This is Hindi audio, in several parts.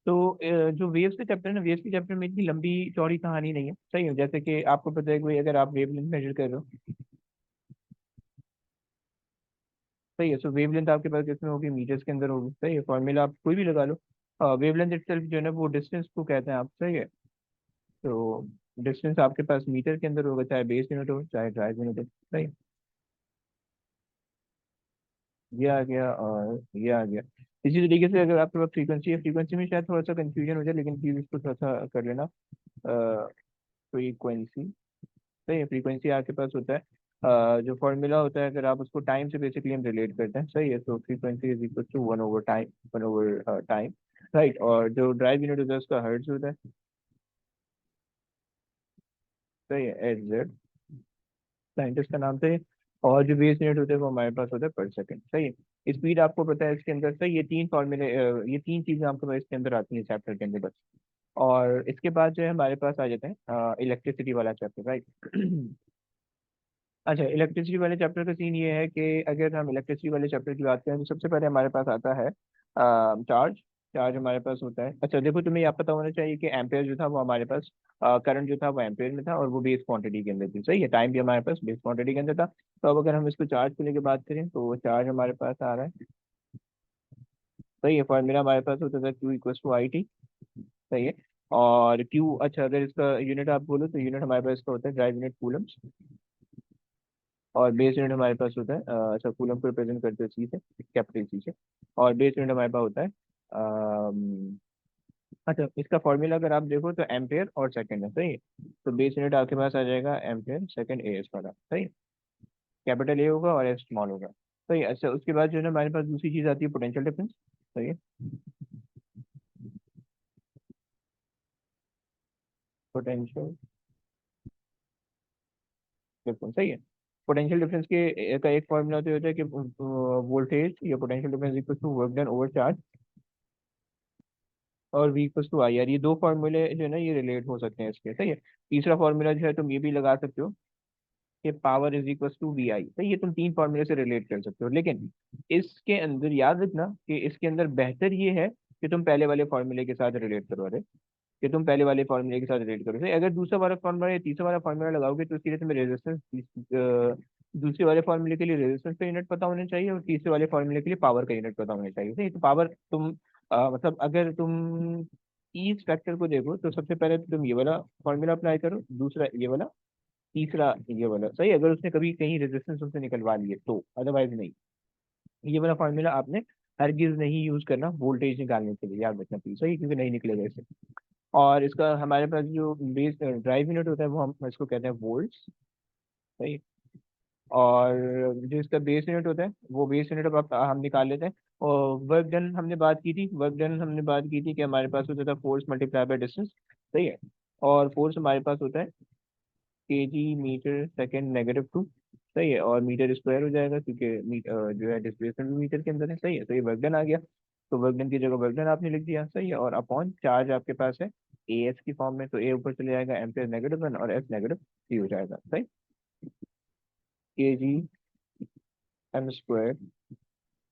तो जो वेव्स के चैप्टर है ना, वेव्स के चैप्टर में इतनी लंबी चौड़ी कहानी नहीं है, सही है। जैसे कि आपको पता है कि भाई अगर आप वेवलेंथ मेजर कर रहे हो, सही है, सो वेवलेंथ आपके पास किसमें होगी, मीटर्स के अंदर होगी, सही है। फॉर्मूला आप कोई भी लगा लो, वेवलेंथ इटसेल्फ जो है ना वो डिस्टेंस को कहते हैं आप, सही है। तो डिस्टेंस आपके पास मीटर के अंदर होगा, चाहे बेस यूनिट हो चाहे ड्राइव यूनिट हो, सही है। ये आ गया और ये आ गया। इसी तरीके से अगर आपके पास फ्रीक्वेंसी है, फ्रीक्वेंसी में शायद थोड़ा सा कंफ्यूजन हो जाए, लेकिन प्लीज इसको थोड़ा सा कर लेना। फ्रीक्वेंसी, सही है। फ्रीक्वेंसी आपके पास होता है जो फॉर्मूला होता है, अगर आप उसको टाइम से बेसिकली हम रिलेट करते हैं, सही है। तो फ्रीक्वेंसी इज इक्वल टू 1/टाइम, 1/टाइम, राइट। और जो ड्राइव यूनिट होता है उसका हर्ट्ज होता है, सही है, एच, साइंटिस्ट का नाम से। और जो बेस यूनिट होते हैं वो हमारे पास होता है पर सेकंड, सही है। स्पीड आपको पता है इसके अंदर, सही, ये तीन फॉर्मूले, ये तीन चीजें आपके पास इसके अंदर आती हैं चैप्टर के अंदर बस। और इसके बाद जो है हमारे पास आ जाते हैं इलेक्ट्रिसिटी वाला चैप्टर, राइट। अच्छा, इलेक्ट्रिसिटी वाले चैप्टर का सीन ये है कि अगर हम इलेक्ट्रिसिटी वाले चैप्टर की बात करें तो सबसे पहले हमारे पास आता है चार्ज। चार्ज हमारे पास होता है, अच्छा देखो, तुम्हें यह पता होना चाहिए कि एम्पेयर जो था वो हमारे पास, करंट जो था वो एम्पेयर में था और वो बेस क्वांटिटी के अंदर थी, सही है। टाइम भी हमारे पास बेस क्वांटिटी के अंदर था। तो अब अगर हम इसको चार्ज को लेकर बात करें तो चार्ज हमारे पास आ रहा है, सही है। फॉर्मूला हमारे पास होता था Q = IT, सही है। और क्यू, अच्छा अगर इसका यूनिट आप बोलो तो यूनिट हमारे पास इसका होता है ड्राइव यूनिट कूलम्स। और बेस यूनिट हमारे पास होता है, अच्छा कूलम को रिप्रेजेंट करते हैं सी से, कैपिटल सी से। और बेस यूनिट हमारे पास होता है अच्छा इसका फॉर्मूला अगर आप देखो तो एम्पेयर और सेकंड है, सही है। तो बेस यूनिट आपके पास आ जाएगा एम्पेयर सेकंड ए एस वाला, सही है। कैपिटल ए होगा और एस स्मॉल होगा, सही है। अच्छा उसके बाद जो है ना हमारे पास दूसरी चीज आती है पोटेंशियल डिफरेंस, सही है। पोटेंशियल डिफरेंस, सही है। पोटेंशियल डिफरेंस के का एक फॉर्मूला तो होता है कि वोल्टेज या potential difference equal to work done over charge, और V equal to I R, ये दो फार्मूले जो है ना ये रिलेट हो सकते हैं इसके, सही है। तीसरा फार्मूला जो है तुम ये भी लगा सकते हो कि power is equal to VI, सही है। तुम तीन फार्मूले से रिलेट कर सकते हो, लेकिन इसके अंदर याद रखना कि इसके अंदर बेहतर ये है कि तुम पहले वाले फार्मूले के साथ रिलेट करो, अरे कि तुम पहले वाले फार्मूले के साथ रिलेट करो, सही। अगर दूसरा वाला फार्मूला या तीसरा वाला फार्मूला लगाओगे तो उसके लिए तुम्हें रेजिस्टेंस, दूसरे वाले फार्मूले के लिए रेजिस्टेंस का यूनिट पता होना चाहिए और तीसरे वाले फार्मूले के लिए पावर का यूनिट पता होना चाहिए, सही। तो पावर तुम मतलब अगर तुम इस फैक्टर को देखो तो सबसे पहले तो तुम ये वाला फार्मूला अप्लाई करो, दूसरा ये वाला, तीसरा ये वाला, सही। अगर उसने कभी कहीं रेजिस्टेंस उनसे निकलवा लिए तो, अदरवाइज नहीं। ये वाला फार्मूला आपने हरगिज नहीं यूज करना वोल्टेज निकालने के लिए, याद रखना प्लीज, सही, क्योंकि नहीं निकलेगा इससे। और इसका हमारे पास जो बेस ड्राइव यूनिट होता है वो हम इसको कहते हैं वोल्ट्स, सही। और जो इसका बेस यूनिट होता है वो बेस यूनिट अब हम निकाल लेते हैं। और वर्क डन हमने बात की थी, वर्क डन हमने बात की थी कि हमारे पास होता था फोर्स मल्टीप्लाई बाय डिस्टेंस, सही है। और फोर्स हमारे पास होता है kg मीटर सेकेंड -2, सही है। और मीटर स्क्वायर हो जाएगा क्योंकि जो है डिस्प्लेसमेंट भी मीटर के अंदर है, सही है। तो ये वर्क डन आ गया। तो वर्क डन की जगह वर्क डन आपने लिख दिया, सही है। और अपॉन चार्ज आपके पास है ए एस की फॉर्म में, तो ए ऊपर चले जाएगा, एम्पेयर -1 और एस -3 हो जाएगा, सही। kg m²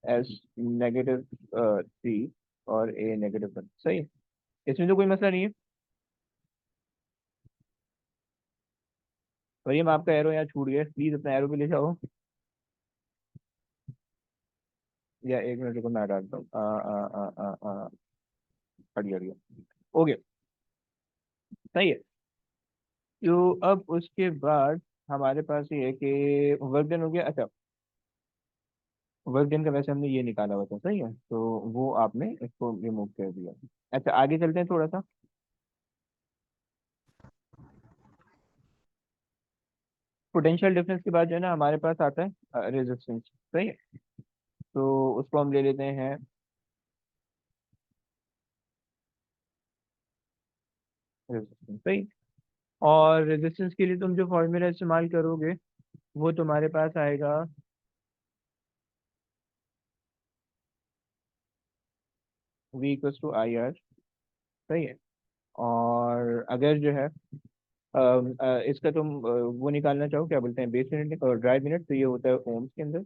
एस -3 और ए -1, सही है। इसमें तो कोई मसला नहीं है। भैया मैं आपका एरो यहाँ छूट गया, प्लीज अपना एरो भी ले जाओ। या एक मिनट को मैं डालता हूँ, हट गया, हट गया। ओके, सही है। तो अब उसके बाद हमारे पास ये है कि वर्क डन हो गया, अच्छा। वर्क डन का वैसे हमने ये निकाला हुआ था, सही है। तो वो आपने इसको रिमूव कर दिया। अच्छा आगे चलते हैं थोड़ा सा। पोटेंशियल डिफरेंस के बाद जो है ना हमारे पास आता है रेजिस्टेंस, सही है। तो उसको हम ले लेते हैं रेजिस्टेंस, सही। और रेजिस्टेंस के लिए तुम जो फॉर्मूला इस्तेमाल करोगे वो तुम्हारे पास आएगा V = IR, सही है। और अगर जो है इसका तुम वो निकालना चाहो, क्या बोलते हैं, बेस यूनिट और ड्राइव यूनिट, तो ये होता है ओम्स के अंदर,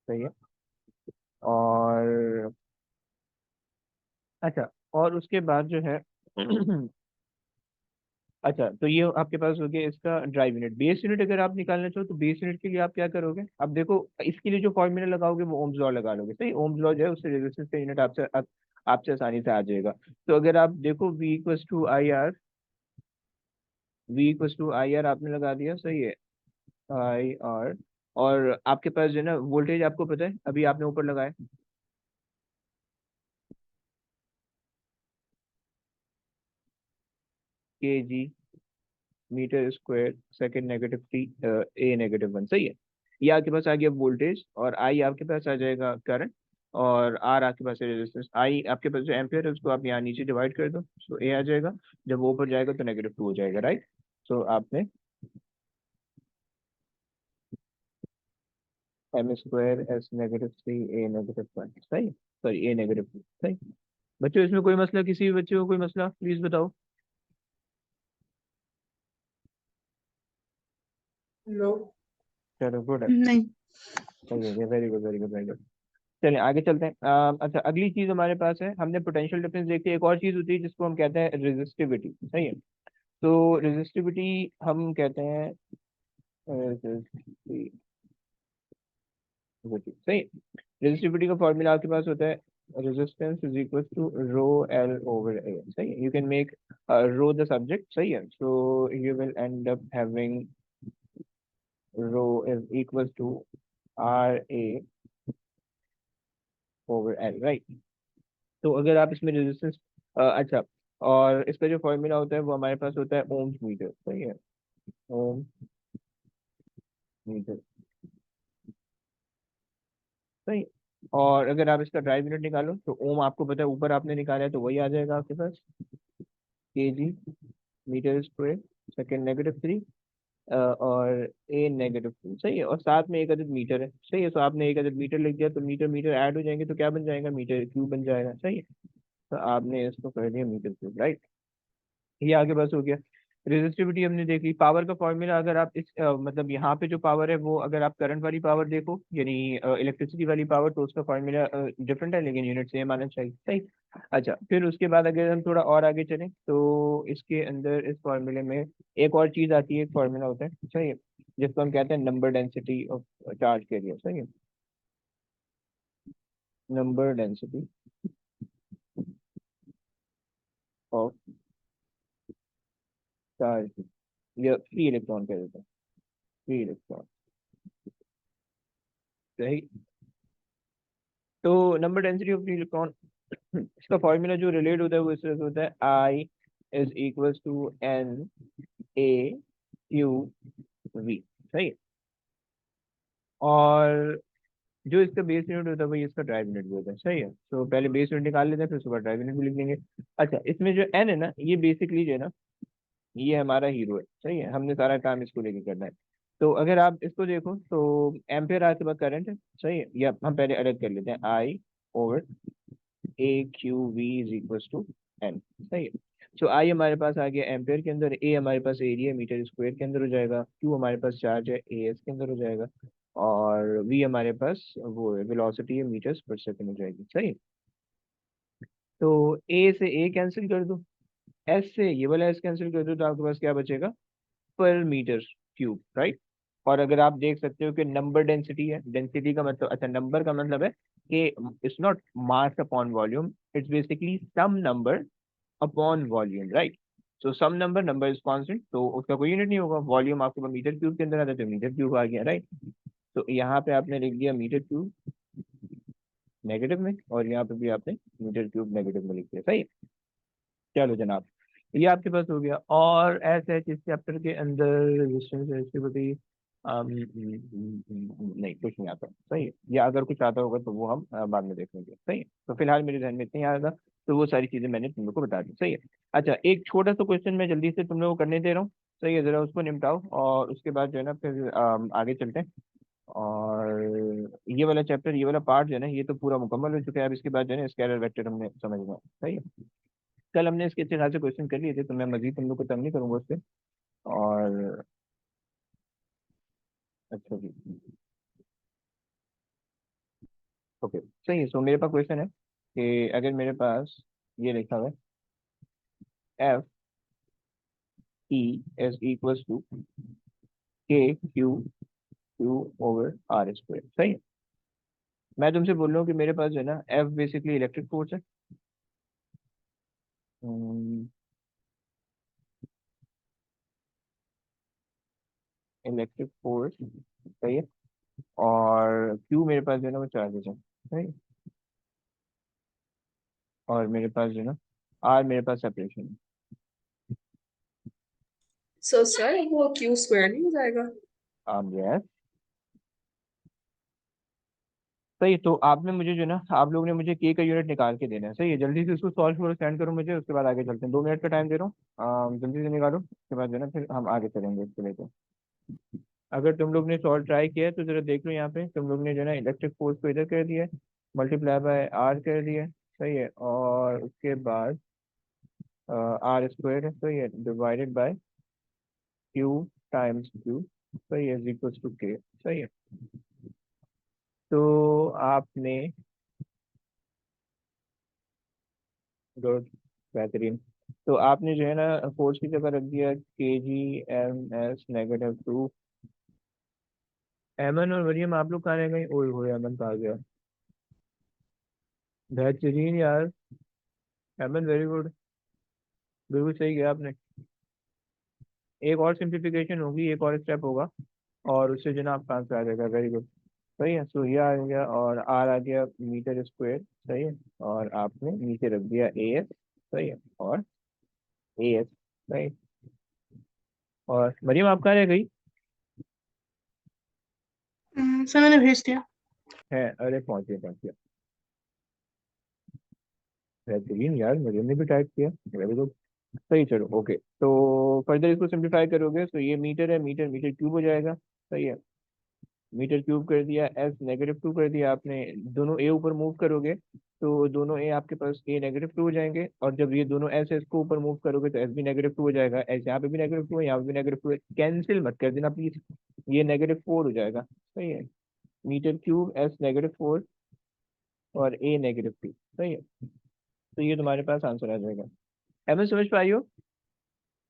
सही है। और अच्छा, और उसके बाद जो है अच्छा, तो ये आपके पास हो गया इसका ड्राइव यूनिट। बेस यूनिट अगर आप निकालना चाहो तो बेस यूनिट के लिए आप क्या करोगे, अब देखो इसके लिए जो फॉर्मूला लगाओगे वो ओम्स लॉ लगा लोगे, सही। ओम्स लॉ जो है उससे रेजिस्टेंस का यूनिट आपसे आसानी से आ जाएगा। तो अगर आप देखो V equals to I R, V equals to I R आपने लगा दिया, सही है, आई आर। और आपके पास जो है ना वोल्टेज आपको पता है, अभी आपने ऊपर लगाया K G metre square second negative three A negative one, सही है। ये आपके पास आ गया वोल्टेज, और आई आपके पास आ जाएगा करंट, और आर आपके पास है रेजिस्टेंस। आई आपके पास जो एम्पियर है उसको आप यहाँ नीचे डिवाइड कर दो, सो ए आ जाएगा। जब वो ऊपर जाएगा तो नेगेटिव टू हो जाएगा, राइट। सो आपने M square S negative three A negative one, सही, सॉरी ए नेगेटिव टू, सही। बच्चों इसमें कोई मसला, किसी भी बच्चे को कोई मसला प्लीज बताओ। लो। चलो गुड है, नहीं। सही हो गया, very good very good very good. चलिए आगे चलते हैं। अच्छा, अगली चीज हमारे पास है, हमने पोटेंशियल डिफरेंस देखी, एक और चीज होती है जिसको हम कहते हैं रेजिस्टिविटी, सही है। तो रेजिस्टिविटी हम कहते हैं resistivity, सही। रेजिस्टिविटी का फॉर्मूला आपके पास होता है resistance is equal to rho L over A, सही। You can make rho the subject, सही है। So you will end up having rho is equal to R A over L, right. तो अगर आप इसमें रेजिस्टेंस, अच्छा, और इसका जो फॉर्मूला होता है वो हमारे पास होता है ओम्स मीटर, सही है, ओम मीटर, सही। और अगर आप इसका ड्राइव यूनिट निकालो तो ओम आपको पता है, ऊपर आपने निकाला है तो वही आ जाएगा आपके पास, K G metre square second negative three, और ए नेगेटिव टू, सही है। और साथ में एक अदद मीटर है, सही है। तो आपने एक अदद मीटर लिख दिया तो मीटर मीटर ऐड हो जाएंगे तो क्या बन जाएगा, मीटर क्यूब बन जाएगा, सही है। तो आपने इसको कर दिया मीटर क्यूब, राइट। ये आगे बस हो गया। रेजिस्टिविटी हमने देख ली। पावर का फॉर्मूला अगर आप इस मतलब यहाँ पे जो पावर है वो अगर आप करंट वाली पावर देखो, यानी इलेक्ट्रिसिटी वाली पावर, तो उसका फॉर्मूला डिफरेंट है लेकिन यूनिट सेम आना चाहिए, सही। अच्छा, फिर उसके बाद अगर हम थोड़ा और आगे चलें तो इसके अंदर इस फॉर्मूले में एक और चीज आती है, एक फॉर्मूला होता है, सही है, जिसको हम कहते हैं नंबर डेंसिटी ऑफ चार्ज के लिए, सही है, नंबर डेंसिटी ऑफ चार्ज, या फ्री इलेक्ट्रॉन कह देते हैं, फ्री इलेक्ट्रॉन, सही। तो number density of free electron, इसका फॉर्मूला जो रिलेट होता है वो इस तरह से होता है, I is equal to N A Q V, सही है। और जो इसका बेस यूनिट होता है वही इसका ड्राइव यूनिट भी होता है, सही है। तो पहले बेस यूनिट निकाल लेते हैं फिर उसके बाद ड्राइव यूनिट भी लिख लेंगे। अच्छा, इसमें जो एन है ना, ये बेसिकली जो है ना, ये हमारा हीरो है, सही है, हमने सारा काम इसको लेके करना है। तो अगर आप इसको देखो तो एम्पियर आपके पास करंट है, सही है, या हम पहले अलग कर लेते हैं, I over A Q V is equal to N, सही है। सो आई हमारे पास आ गया एम्पियर के अंदर, ए हमारे पास एरिया मीटर स्क्वायर के अंदर हो जाएगा, क्यू हमारे पास चार्ज है ए एस के अंदर हो जाएगा, और वी हमारे पास वो है वेलोसिटी है मीटर्स पर सेकंड हो जाएगी, सही। तो ए से ए कैंसिल कर दो, एस से ये वाला एस कैंसिल कर दो, तो आपके पास क्या बचेगा, पर मीटर क्यूब, राइट। और अगर आप देख सकते हो कि नंबर डेंसिटी है, डेंसिटी का मतलब, अच्छा, नंबर का मतलब है कि it's not mass upon volume, it's basically some number upon volume, right. So some number, number is constant, तो उसका कोई यूनिट नहीं होगा, वॉल्यूम आपके पास मीटर क्यूब के अंदर आता है तो मीटर क्यूब आ गया, राइट। तो यहाँ पे आपने लिख दिया मीटर क्यूब नेगेटिव में, और यहाँ पे भी आपने मीटर क्यूब नेगेटिव में लिख दिया, सही है। चलो जनाब, ये आपके पास हो गया। और ऐसे इस चैप्टर के अंदर रेजिस्टेंस रेसिस्टिविटी नहीं, कुछ नहीं आता, सही है। या अगर कुछ आता होगा तो वो हम बाद में देख लेंगे, सही है। तो फिलहाल मेरे ध्यान में इतना ही आया था, तो वो सारी चीजें मैंने तुम लोग को बता दी, सही है। अच्छा, एक छोटा सा क्वेश्चन मैं जल्दी से तुम लोग को करने दे रहा हूँ, सही है, जरा उसको निपटाओ और उसके बाद जो है ना फिर आगे चलते हैं। और ये वाला चैप्टर, ये वाला पार्ट जो है ना, ये तो पूरा मुकम्मल हो चुका है। अब इसके बाद जो है ना स्केलर वेक्टर हमने समझना है, सही है। कल हमने इसके अच्छे खासे क्वेश्चन कर लिए थे, तो मैं मजीद तुम लोग को तंग नहीं करूंगा उससे। और अच्छा जी, ओके, सही है। सो मेरे पास क्वेश्चन है कि अगर मेरे पास ये लिखा हुआ है F E is equals to K Q Q over R square. सही है। मैं तुमसे बोल रहा हूँ कि मेरे पास जो है ना एफ बेसिकली इलेक्ट्रिक फोर्स है, इलेक्ट्रिक फोर्स। सही है। और क्यू मेरे पास जो है ना वो चार्जेस है। सही है। और मेरे पास जो है ना आर मेरे पास सेपरेशन है। सो सर वो क्यू स्क्वायर नहीं हो जाएगा? यस। सही है। तो आपने मुझे जो है ना आप लोग ने मुझे के का यूनिट निकाल के देना है। सही है। जल्दी से उसको सॉल्व करो, सेंड करो मुझे, उसके बाद आगे चलते हैं। 2 मिनट का टाइम दे रहा हूँ, जल्दी से निकालो, उसके बाद जो है ना फिर हम आगे चलेंगे इसके लेकर। अगर तुम लोग ने सॉल्व ट्राई किया है तो जरा देख लो, यहाँ पे तुम लोग ने जो है ना इलेक्ट्रिक फोर्स को इधर कर दिया है, मल्टीप्लाई बाय आर कर दिया है। सही है। और उसके बाद आर स्क्वायर है, सही है, divided by Q times Q, सही है, इज इक्वल टू के। सही है। तो आपने, गुड, बेहतरीन। तो आपने जो है ना फोर्स की जगह रख दिया के जी एम एस -2। एमन और मरियम आप लोग कहाँ रह गए? ओए होए, एमन कहाँ गया? बेहतरीन यार। एमन वेरी गुड, बिल्कुल सही किया आपने। एक और सिंप्लीफिकेशन होगी, एक और स्टेप होगा, और उससे जो ना आपका आंसर आ जाएगा। Very good. सही है। सो ये आ गया और आर आ गया मीटर स्क्वायर। सही है। और आपने नीचे रख दिया ए एस। सही है। और ए एस। सही। और मरियम आप कहाँ रह गई? सर मैंने भेज दिया। है, अरे पहुंचे पहुंचे। बेहतरीन यार, मरियम ने भी टाइप किया। Very good. सही, चलो ओके। तो फर्दर इसको सिंप्लीफाई करोगे तो ये मीटर है, मीटर मीटर क्यूब हो जाएगा। सही है। मीटर क्यूब कर दिया, एस -2 कर दिया आपने। दोनों ए ऊपर मूव करोगे तो दोनों ए आपके पास ए -2 हो जाएंगे, और जब ये दोनों एस एस को ऊपर मूव करोगे तो एस भी -2 हो जाएगा। एस यहाँ पे भी -2 है, यहाँ पे भी -2 है, कैंसिल मत कर देना प्लीज। ये -4 हो जाएगा। सही है। मीटर क्यूब एस -4 और ए -2। सही है। तो ये तुम्हारे पास आंसर आ जाएगा। एमएल समझ पाई हो?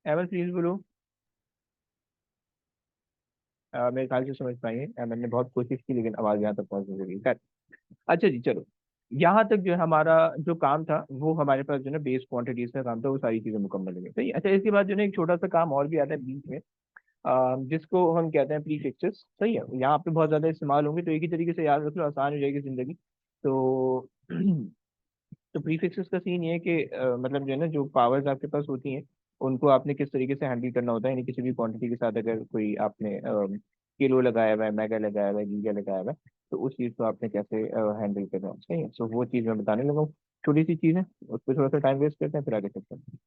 एमएल प्लीज बोलो। मेरे ख्याल से समझ पाएंगे, मैंने बहुत कोशिश की लेकिन आवाज यहाँ तक पहुंचनी जरूरी है। अच्छा जी, चलो। यहाँ तक जो है हमारा जो काम था वो हमारे पास जो है ना बेस क्वांटिटीज का काम था, वो सारी चीजें मुकम्मल हो गई। सही है। अच्छा, इसके बाद जो है ना एक छोटा सा काम और भी आता है बीच में, जिसको हम कहते हैं प्रीफिक्सेस। सही है। यहाँ पे बहुत ज्यादा इस्तेमाल होंगे, तो एक ही तरीके से याद रख लो, आसान हो जाएगी जिंदगी। तो तो प्रीफिक्सेस का सीन ये है कि मतलब जो है ना जो पावर्स आपके पास होती हैं उनको आपने किस तरीके से हैंडल करना होता है। यानी किसी भी क्वांटिटी के साथ अगर कोई आपने किलो लगाया हुआ है, मेगा लगाया हुआ है, गीगा लगाया हुआ है, तो उस चीज़ को आपने कैसे हैंडल करना है। सही है। सो वो चीज़ मैं बताने लगा हूँ। छोटी सी चीज़ है, उस पर थोड़ा सा टाइम वेस्ट करते हैं, फिर आगे चलते हैं।